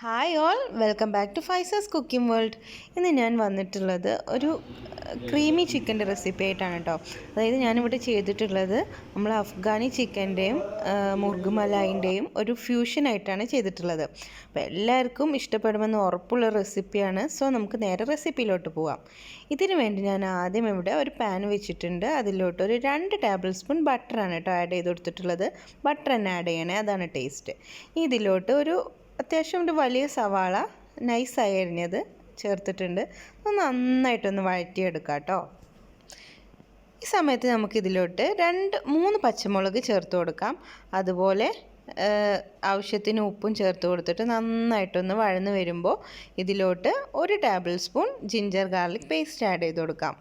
Hi all, welcome back to Faiza's cooking world. ഇന്ന് ഞാൻ വന്നിട്ടുള്ളത് ഒരു ക്രീമി ചിക്കൻ്റെ റെസിപ്പി ആയിട്ടാണ് കേട്ടോ. അതായത് ഞാനിവിടെ ചെയ്തിട്ടുള്ളത് നമ്മൾ അഫ്ഗാനി ചിക്കൻ്റെയും മുർഗ് മലായിൻ്റെയും ഒരു ഫ്യൂഷനായിട്ടാണ് ചെയ്തിട്ടുള്ളത്. അപ്പോൾ എല്ലാവർക്കും ഇഷ്ടപ്പെടുമെന്ന് ഉറപ്പുള്ള റെസിപ്പിയാണ്. സോ നമുക്ക് നേരെ റെസിപ്പിയിലോട്ട് പോവാം. ഇതിനു വേണ്ടി ഞാൻ ആദ്യം ഇവിടെ ഒരു പാൻ വെച്ചിട്ടുണ്ട്. അതിലോട്ട് ഒരു 2 ടേബിൾ സ്പൂൺ ബട്ടറാണ് കേട്ടോ ആഡ് ചെയ്ത് കൊടുത്തിട്ടുള്ളത്. ബട്ടർ തന്നെ ആഡ് ചെയ്യണേ, അതാണ് ടേസ്റ്റ്. ഇതിലോട്ട് ഒരു അത്യാവശ്യം ഒരു വലിയ സവാള നൈസായി അരിഞ്ഞത് ചേർത്തിട്ടുണ്ട്. നന്നായിട്ടൊന്ന് വഴറ്റിയെടുക്കാം കേട്ടോ. ഈ സമയത്ത് നമുക്കിതിലോട്ട് 2-3 പച്ചമുളക് ചേർത്ത് കൊടുക്കാം. അതുപോലെ ആവശ്യത്തിന് ഉപ്പും ചേർത്ത് കൊടുത്തിട്ട് നന്നായിട്ടൊന്ന് വഴന്ന് വരുമ്പോൾ ഇതിലോട്ട് 1 table spoon ginger garlic paste add ചെയ്ത് കൊടുക്കാം.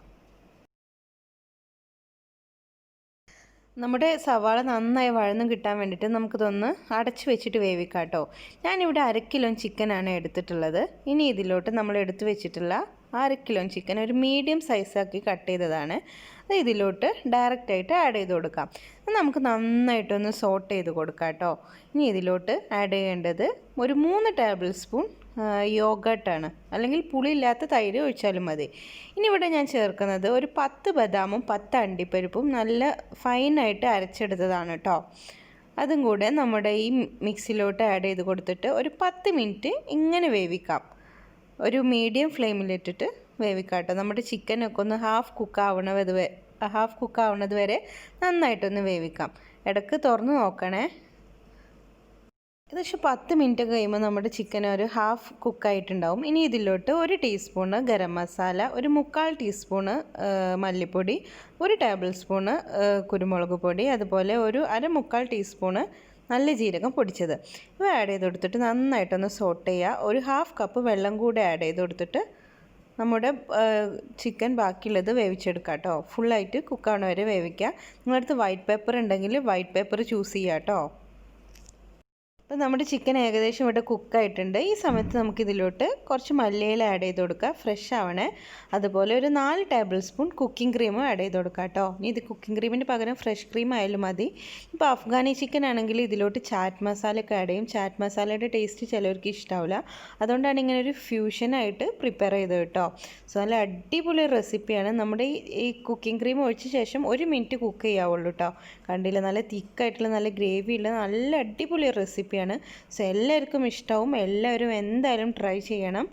നമ്മുടെ സവാള നന്നായി വഴന്ന് കിട്ടാൻ വേണ്ടിയിട്ട് നമുക്കിതൊന്ന് അടച്ച് വെച്ചിട്ട് വേവിക്കാം കേട്ടോ. ഞാനിവിടെ 1/2 കിലോ ചിക്കനാണ് എടുത്തിട്ടുള്ളത്. ഇനി ഇതിലോട്ട് നമ്മൾ എടുത്ത് വെച്ചിട്ടുള്ള 1/2 കിലോ ചിക്കൻ ഒരു മീഡിയം സൈസാക്കി കട്ട് ചെയ്തതാണ്. അത് ഇതിലോട്ട് ഡയറക്റ്റായിട്ട് ആഡ് ചെയ്ത് കൊടുക്കാം. നമുക്ക് നന്നായിട്ടൊന്ന് സോട്ട് ചെയ്ത് കൊടുക്കാം കേട്ടോ. ഇനി ഇതിലോട്ട് ആഡ് ചെയ്യേണ്ടത് ഒരു 3 ടേബിൾ സ്പൂൺ യോഗട്ടാണ്, അല്ലെങ്കിൽ പുളിയില്ലാത്ത തൈര് ഒഴിച്ചാലും മതി. ഇനി ഇവിടെ ഞാൻ ചേർക്കുന്നത് ഒരു 10 ബദാമും 10 അണ്ടിപ്പരിപ്പും നല്ല ഫൈനായിട്ട് അരച്ചെടുത്തതാണ് കേട്ടോ. അതും കൂടെ നമ്മുടെ ഈ മിക്സിലോട്ട് ആഡ് ചെയ്ത് കൊടുത്തിട്ട് ഒരു 10 മിനിറ്റ് ഇങ്ങനെ വേവിക്കാം. ഒരു മീഡിയം ഫ്ലെയിമിലിട്ടിട്ട് വേവിക്കാം കേട്ടോ. നമ്മുടെ ചിക്കനൊക്കെ ഒന്ന് ഹാഫ് കുക്ക് ആവുന്നത് വരെ നന്നായിട്ടൊന്ന് വേവിക്കാം. ഇടയ്ക്ക് തുറന്ന് നോക്കണേ. ഏകദേശം 10 മിനിറ്റ് കഴിയുമ്പോൾ നമ്മുടെ ചിക്കൻ ഒരു ഹാഫ് കുക്കായിട്ടുണ്ടാവും. ഇനി ഇതിലോട്ട് 1 ടീസ്പൂണ് ഗരം മസാല, ഒരു 3/4 ടീസ്പൂണ് മല്ലിപ്പൊടി, 1 ടേബിൾ സ്പൂണ് കുരുമുളക് പൊടി, അതുപോലെ ഒരു 1/4 ടീസ്പൂണ് നല്ല ജീരകം പൊടിച്ചത് ഇവ ആഡ് ചെയ്ത് കൊടുത്തിട്ട് നന്നായിട്ടൊന്ന് സോട്ട് ചെയ്യുക. ഒരു ഹാഫ് കപ്പ് വെള്ളം കൂടെ ആഡ് ചെയ്ത് കൊടുത്തിട്ട് നമ്മുടെ ചിക്കൻ ബാക്കിയുള്ളത് വേവിച്ചെടുക്കുക കേട്ടോ. ഫുള്ളായിട്ട് കുക്കാവണ വരെ വേവിക്കുക. നിങ്ങളടുത്ത് വൈറ്റ് പേപ്പർ ഉണ്ടെങ്കിൽ വൈറ്റ് പേപ്പർ ചൂസ് ചെയ്യുക കേട്ടോ. അപ്പോൾ നമ്മുടെ ചിക്കൻ ഏകദേശം ഇവിടെ കുക്കായിട്ടുണ്ട്. ഈ സമയത്ത് നമുക്കിതിലോട്ട് കുറച്ച് മല്ലിയില ആഡ് ചെയ്ത് കൊടുക്കുക, ഫ്രഷ് ആവണേ. അതുപോലെ ഒരു 4 ടേബിൾ സ്പൂൺ കുക്കിംഗ് ക്രീമും ആഡ് ചെയ്ത് കൊടുക്കുക കേട്ടോ. ഇനി ഇത് കുക്കിംഗ് ക്രീമിന് പകരം ഫ്രഷ് ക്രീം ആയാലും മതി. ഇപ്പോൾ അഫ്ഗാനി ചിക്കൻ ആണെങ്കിൽ ഇതിലോട്ട് ചാറ്റ് മസാലയൊക്കെ ആഡ് ചെയ്യും. ചാറ്റ് മസാലയുടെ ടേസ്റ്റ് ചിലവർക്ക് ഇഷ്ടാവില്ല. അതുകൊണ്ടാണ് ഇങ്ങനെ ഒരു ഫ്യൂഷനായിട്ട് പ്രിപ്പയർ ചെയ്തത് കേട്ടോ. സോ നല്ല അടിപൊളി റെസിപ്പിയാണ്. നമ്മുടെ ഈ കുക്കിംഗ് ക്രീം ഒഴിച്ച ശേഷം 1 മിനിറ്റ് കുക്ക് ചെയ്യാവുള്ളൂ കേട്ടോ. കണ്ടില്ല, നല്ല തിക്കായിട്ടുള്ള നല്ല ഗ്രേവിയുള്ള നല്ല അടിപൊളി റെസിപ്പി. സോ എല്ലാവർക്കും ഇഷ്ടവും. എല്ലാവരും എന്തായാലും ട്രൈ ചെയ്യണം.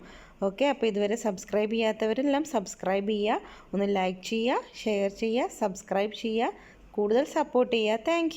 ഓക്കെ, അപ്പോൾ ഇതുവരെ സബ്സ്ക്രൈബ് ചെയ്യാത്തവരെല്ലാം സബ്സ്ക്രൈബ് ചെയ്യുക, ഒന്ന് ലൈക്ക് ചെയ്യുക, ഷെയർ ചെയ്യുക, സബ്സ്ക്രൈബ് ചെയ്യുക, കൂടുതൽ സപ്പോർട്ട് ചെയ്യുക. താങ്ക്